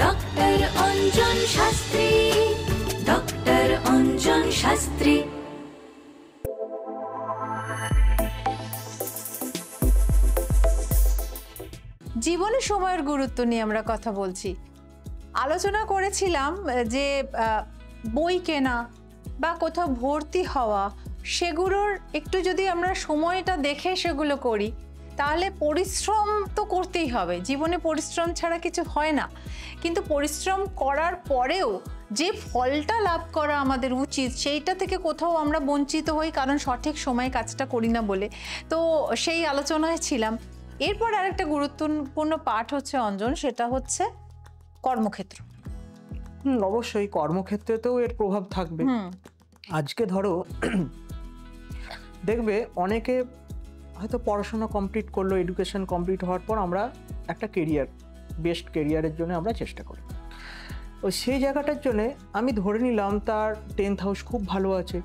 Doctor Anjan Shastri, doctor Anjan Shastri. জীবনে সময়ের গুরুত্ব নিয়ে আমরা কথা বলছি। আলোচনা করেছিলাম যে বই কেনা বা কোথাও ভর্তি হওয়া, সেগুলোর একটু যদি আমরা সময়টা দেখে সেগুলো করি, তাহলে পরিশ্রম তো করতেই হবে। জীবনে পরিশ্রম ছাড়া কিছু হয় না, কিন্তু পরিশ্রম করার পরেও যে ফলটা লাভ করা আমাদের উচিত, সেইটা থেকে কোথাও আমরা বঞ্চিত হই, কারণ সঠিক সময়ে কাজটা করি না বলে। তো সেই আলোচনায় ছিলাম। এরপর আরেকটা গুরুত্বপূর্ণ পাঠ হচ্ছে অঞ্জন, সেটা হচ্ছে কর্মক্ষেত্র। অবশ্যই কর্মক্ষেত্রেতেও এর প্রভাব থাকবে। আজকে ধরো দেখবে অনেকে হয়তো পড়াশোনা কমপ্লিট করলো, এডুকেশন কমপ্লিট হওয়ার পর আমরা একটা কেরিয়ার, বেস্ট কেরিয়ারের জন্য আমরা চেষ্টা করি। তো সেই জায়গাটার জন্যে আমি ধরে নিলাম তার 10th হাউস খুব ভালো আছে,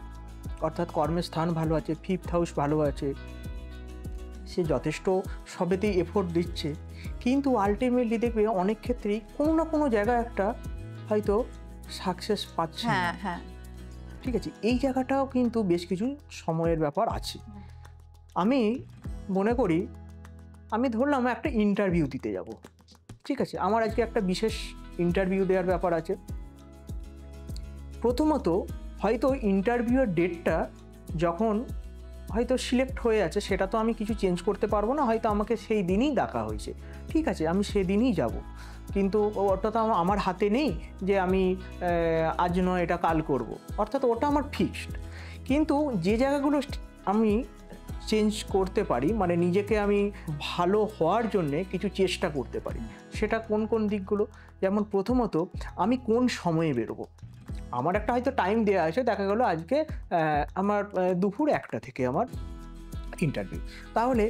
অর্থাৎ কর্মের স্থান ভালো আছে, 5th হাউস ভালো আছে, সে যথেষ্ট সবেতেই এফোর্ট দিচ্ছে, কিন্তু আলটিমেটলি দেখবে অনেক ক্ষেত্রেই কোনো না কোনো জায়গায় একটা হয়তো সাকসেস পাচ্ছে না। ঠিক আছে, এই জায়গাটাও কিন্তু বেশ কিছু সময়ের ব্যাপার আছে। আমি মনে করি, আমি ধরলাম একটা ইন্টারভিউ দিতে যাব, ঠিক আছে, আমার আজকে একটা বিশেষ ইন্টারভিউ দেওয়ার ব্যাপার আছে। প্রথমত হয়তো ইন্টারভিউয়ের ডেটটা যখন হয়তো সিলেক্ট হয়ে আছে, সেটা তো আমি কিছু চেঞ্জ করতে পারবো না, হয়তো আমাকে সেই দিনই ডাকা হয়েছে, ঠিক আছে, আমি সেদিনই যাব, কিন্তু ওটা তো আমার হাতে নেই যে আমি আজ নয় এটা কাল করব, অর্থাৎ ওটা আমার ফিক্সড। কিন্তু যে জায়গাগুলো আমি চেঞ্জ করতে পারি, মানে নিজেকে আমি ভালো হওয়ার জন্যে কিছু চেষ্টা করতে পারি, সেটা কোন কোন দিকগুলো, যেমন প্রথমত আমি কোন সময়ে বেরোবো। আমার একটা হয়তো টাইম দেওয়া আছে, দেখা গেলো আজকে আমার দুপুর 1টা থেকে আমার ইন্টারভিউ, তাহলে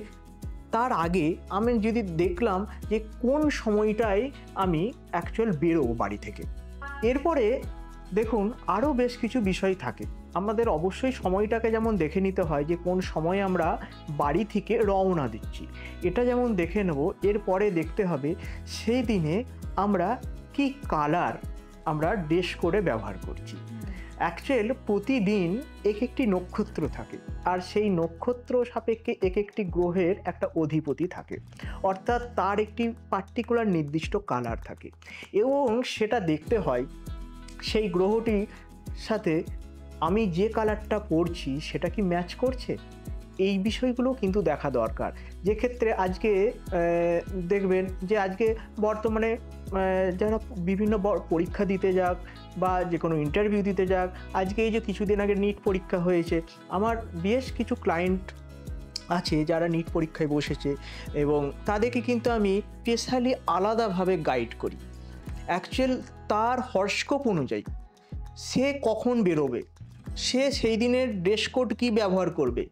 তার আগে আমি যদি দেখলাম যে কোন সময়টায় আমি অ্যাকচুয়াল বেরোবো বাড়ি থেকে। এরপরে দেখুন আরও বেশ কিছু বিষয় থাকে, আমাদের অবশ্যই সময়টাকে যেমন দেখে নিতে হয় যে কোন সময়ে আমরা বাড়ি থেকে রওনা দিচ্ছি, এটা যেমন দেখে নেব। এরপরে দেখতে হবে সেই দিনে আমরা কি কালার আমরা ড্রেস করে ব্যবহার করছি। অ্যাকচুয়াল প্রতিদিন এক একটি নক্ষত্র থাকে, আর সেই নক্ষত্র সাপেক্ষে এক একটি গ্রহের একটা অধিপতি থাকে, অর্থাৎ তার একটি পার্টিকুলার নির্দিষ্ট কালার থাকে, এবং সেটা দেখতে হয় সেই গ্রহটির সাথে আমি যে কালারটা পরছি সেটা কি ম্যাচ করছে। এই বিষয়গুলো কিন্তু দেখা দরকার, যে ক্ষেত্রে আজকে দেখবেন যে আজকে বর্তমানে যারা বিভিন্ন পরীক্ষা দিতে যাক বা যে কোনো ইন্টারভিউ দিতে যাক, আজকে এই যে কিছুদিন আগে নিট পরীক্ষা হয়েছে, আমার বেশ কিছু ক্লায়েন্ট আছে যারা নিট পরীক্ষায় বসেছে, এবং তাদেরকে কিন্তু আমি স্পেশালি আলাদাভাবে গাইড করি। অ্যাকচুয়াল তার হরস্কোপ অনুযায়ী সে কখন বেরোবে, সে সেই দিনের ড্রেস কোড কী ব্যবহার করবে,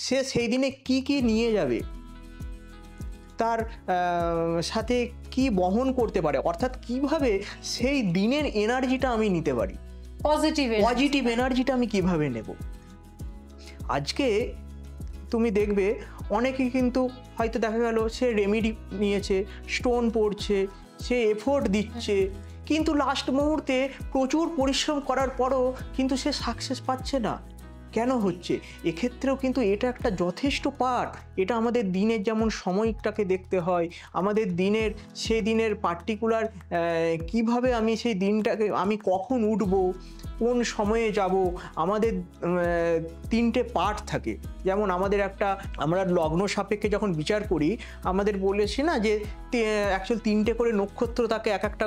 সে সেই দিনে কি কি নিয়ে যাবে, তার সাথে কি বহন করতে পারে, অর্থাৎ কিভাবে সেই দিনের এনার্জিটা আমি নিতে পারি, পজিটিভ এনার্জিটা আমি কিভাবে নেব। আজকে তুমি দেখবে অনেকে কিন্তু হয়তো দেখা গেল সে রেমেডি নিয়েছে, স্টোন পড়ছে, সে এফোর্ট দিচ্ছে, কিন্তু লাস্ট মুহূর্তে প্রচুর পরিশ্রম করার পরও কিন্তু সে সাকসেস পাচ্ছে না। কেন হচ্ছে? এক্ষেত্রেও কিন্তু এটা একটা যথেষ্ট পার্ট। এটা আমাদের দিনের যেমন সময়টাকে দেখতে হয়, আমাদের দিনের সেই দিনের পার্টিকুলার কিভাবে আমি সেই দিনটাকে আমি কখন উঠবো, কোন সময়ে যাব, আমাদের 3টে পার্ট থাকে। যেমন আমাদের একটা আমরা লগ্ন সাপেক্ষে যখন বিচার করি, আমাদের বলেছি না যে অ্যাকচুয়াল 3টে করে নক্ষত্র থাকে এক একটা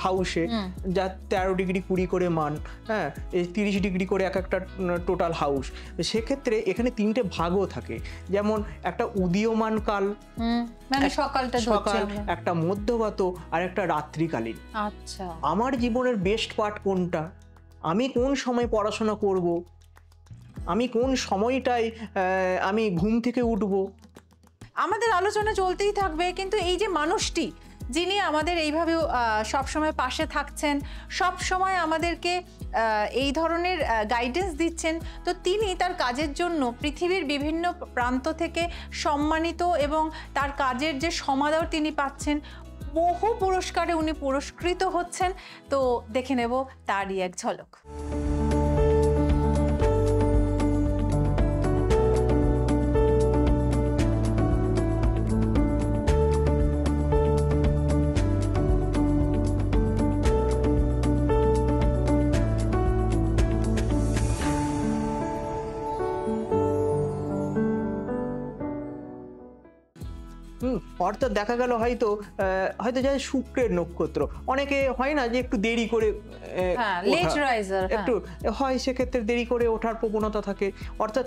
হাউসে, যা 13 ডিগ্রি 20 করে মান, হ্যাঁ, 30 ডিগ্রি করে এক একটা টোটাল হাউস। সেক্ষেত্রে এখানে 3টে ভাগও থাকে, যেমন একটা উদীয়মান কাল, মানে সকালটা সকাল, একটা মধ্যগত, আর একটা রাত্রিকালীন। আচ্ছা, আমার জীবনের বেস্ট পার্ট কোনটা, আমি কোন সময় পড়াশোনা করব, আমি কোন সময়টায় আমি ঘুম থেকে উঠব। আমাদের আলোচনা চলতেই থাকবে, কিন্তু এই যে মানুষটি যিনি আমাদের এইভাবে সবসময় পাশে থাকছেন, সব সময় আমাদেরকে এই ধরনের গাইডেন্স দিচ্ছেন, তো তিনি তার কাজের জন্য পৃথিবীর বিভিন্ন প্রান্ত থেকে সম্মানিত, এবং তার কাজের যে সমাদর তিনি পাচ্ছেন, বহু পুরস্কারে উনি পুরস্কৃত হচ্ছেন, তো দেখে নেব তারই এক ঝলক। অর্থাৎ দেখা গেল হয়তো হয়তো যাই শুক্রের নক্ষত্র, অনেকে হয় না যে একটু দেরি করে লেট রাইজার, একটু হয়, সেক্ষেত্রে দেরি করে ওঠার প্রবণতা থাকে। অর্থাৎ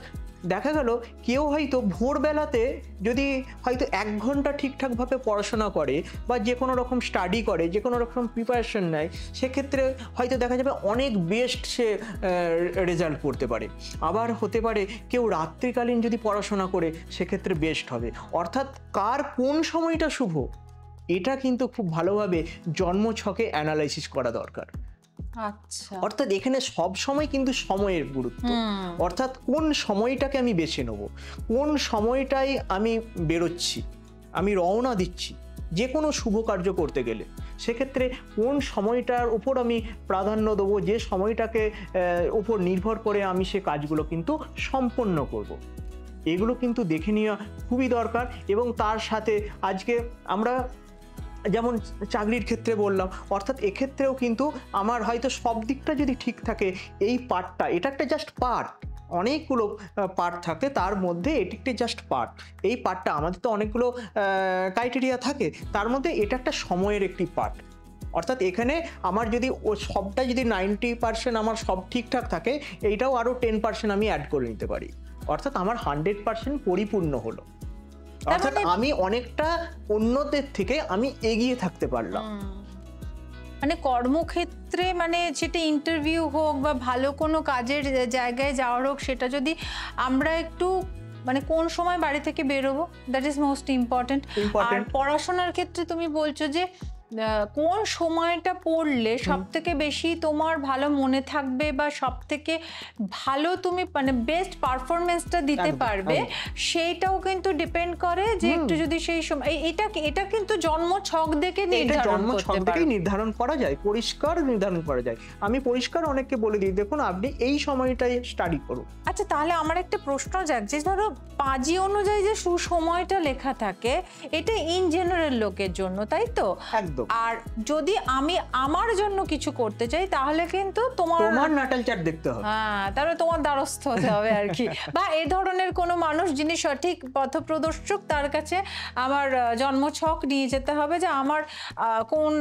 দেখা গেল কেউ হয়তো ভোরবেলাতে যদি হয়তো 1 ঘন্টা ঠিকঠাকভাবে পড়াশোনা করে বা যে কোনো রকম স্টাডি করে, যে কোনো রকম প্রিপারেশন নেয়, সেক্ষেত্রে হয়তো দেখা যাবে অনেক বেস্ট সে রেজাল্ট করতে পারে। আবার হতে পারে কেউ রাত্রিকালীন যদি পড়াশোনা করে, সেক্ষেত্রে বেস্ট হবে। অর্থাৎ কার কোন সময়টা শুভ, এটা কিন্তু খুব ভালোভাবে জন্মছকে অ্যানালাইসিস করা দরকার। আচ্ছা, অর্থাৎ এখানে সব সময় কিন্তু সময়ের গুরুত্ব, অর্থাৎ কোন সময়টাকে আমি বেছে নেব, কোন সময়টাই আমি বেরোচ্ছি, আমি রওনা দিচ্ছি যে কোনো শুভ কার্য করতে গেলে, সেক্ষেত্রে কোন সময়টার উপর আমি প্রাধান্য দেবো, যে সময়টাকে উপর নির্ভর করে আমি সে কাজগুলো কিন্তু সম্পন্ন করব। এগুলো কিন্তু দেখে নেওয়া খুবই দরকার। এবং তার সাথে আজকে আমরা যেমন চাকরির ক্ষেত্রে বললাম, অর্থাৎ এক্ষেত্রেও কিন্তু আমার হয়তো সব দিকটা যদি ঠিক থাকে, এই পার্টটা, এটা একটা জাস্ট পার্ট, অনেকগুলো পার্ট থাকে, তার মধ্যে এটি একটা জাস্ট পার্ট। এই পার্টটা আমাদের তো অনেকগুলো ক্রাইটেরিয়া থাকে, তার মধ্যে এটা একটা সময়ের একটি পার্ট। অর্থাৎ এখানে আমার যদি ও সবটা যদি 90% আমার সব ঠিকঠাক থাকে, এইটাও আরও 10% আমি অ্যাড করে নিতে পারি। অর্থাৎ আমার 100% পরিপূর্ণ হলো, অর্থাৎ আমি অনেকটা অন্যদের থেকে আমি এগিয়ে থাকতে পারলাম। মানে কর্মক্ষেত্রে, মানে সেটা ইন্টারভিউ হোক বা ভালো কোনো কাজের জায়গায় যাওয়ার হোক, সেটা যদি আমরা একটু মানে কোন সময় বাড়ি থেকে বেরোবো, দ্যাট ইজ মোস্ট ইম্পর্টেন্ট। আর পড়াশোনার ক্ষেত্রে তুমি বলছো যে কোন সময়টা পড়লে সব থেকে বেশি তোমার ভালো মনে থাকবে বা সব থেকে ভালো তুমি মানে বেস্ট পারফরমেন্সটা দিতে পারবে, সেইটাও কিন্তু ডিপেন্ড করে যে একটু যদি সেই সময় এটা কিন্তু জন্ম ছক দেখে নির্ধারণ করা যায়, পরিষ্কার নির্ধারণ করা যায়। আমি পরিষ্কার অনেককে বলে দিই, দেখুন আপনি এই সময়টাই স্টাডি করুন। আচ্ছা, তাহলে আমার একটা প্রশ্ন জাগছে, ধরো পাঁজি অনুযায়ী যে সুসময়টা লেখা থাকে, এটা ইন জেনারেল লোকের জন্য, তাই তো? আর যদি আমি আমার জন্য কিছু করতে চাই, তাহলে কিন্তু তোমার নাটাল চার্ট দেখতে হবে। হ্যাঁ, তাহলে তোমার দ্বারস্থ হতে হবে আর কি। বা এই ধরনের কোনো মানুষ যিনি সঠিক পথপ্রদর্শক, তার কাছে আমার জন্মছক নিয়ে যেতে হবে যে আমার কোন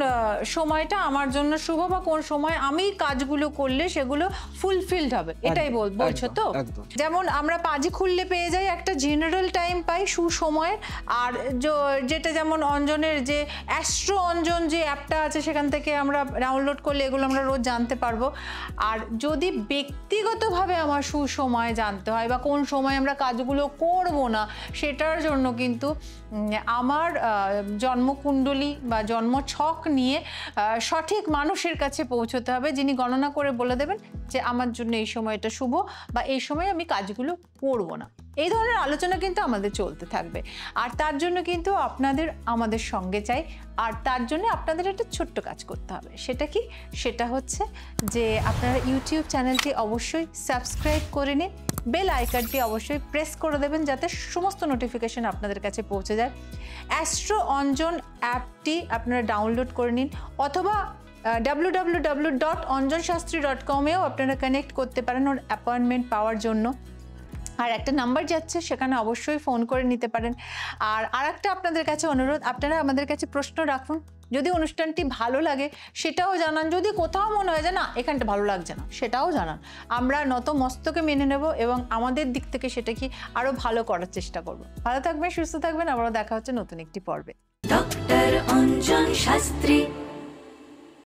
সময়টা আমার জন্য শুভ বা কোন সময় আমি কাজগুলো করলে সেগুলো ফুলফিলড হবে, এটাই বলছো তো? যেমন আমরা পাঁজি খুললে পেয়ে যাই একটা জেনারেল টাইম পাই সুসময়ের, আর যেটা যেমন অঞ্জনের যে অ্যাস্ট্রো অঞ্জন যে অ্যাপটা আছে, সেখান থেকে আমরা ডাউনলোড করলে এগুলো আমরা রোজ জানতে পারবো। আর যদি ব্যক্তিগতভাবে আমার সুসময় জানতে হয় বা কোন সময় আমরা কাজগুলো করব না, সেটার জন্য কিন্তু আমার জন্মকুণ্ডলী বা জন্মছক নিয়ে সঠিক মানুষের কাছে পৌঁছতে হবে, যিনি গণনা করে বলে দেবেন যে আমার জন্য এই সময়টা শুভ বা এই সময় আমি কাজগুলো করব না। এই ধরনের আলোচনা কিন্তু আমাদের চলতে থাকবে। আর তার জন্য কিন্তু আপনাদের আমাদের সঙ্গে চাই। আর তার জন্য আপনাদের একটা ছোট্ট কাজ করতে হবে। সেটা কি? সেটা হচ্ছে যে আপনারা ইউটিউব চ্যানেলটি অবশ্যই সাবস্ক্রাইব করে নিন, বেল আইকনটি অবশ্যই প্রেস করে দেবেন যাতে সমস্ত নোটিফিকেশন আপনাদের কাছে পৌঁছে যায়। অ্যাস্ট্রো অঞ্জন অ্যাপটি আপনারা ডাউনলোড করে নিন, অথবা www.anjanshastri.com-এও আপনারা কানেক্ট করতে পারেন ওর অ্যাপয়েন্টমেন্ট পাওয়ার জন্য। আর একটা নাম্বার যাচ্ছে, সেখানে অবশ্যই ফোন করে নিতে পারেন। আর আরেকটা আপনাদের কাছে অনুরোধ, আপনারা আমাদের কাছে প্রশ্ন রাখুন। যদি অনুষ্ঠানটি ভালো লাগে সেটাও জানান, যদি কোথাও মনে হয় যে না এখানটা ভালো লাগছে না, সেটাও জানান। আমরা নত মস্তকে মেনে নেব এবং আমাদের দিক থেকে সেটা কি আরো ভালো করার চেষ্টা করব। ভালো থাকবেন, সুস্থ থাকবেন, আবারও দেখা হচ্ছে নতুন একটি পর্বে। ডক্টর অঞ্জন শাস্ত্রী।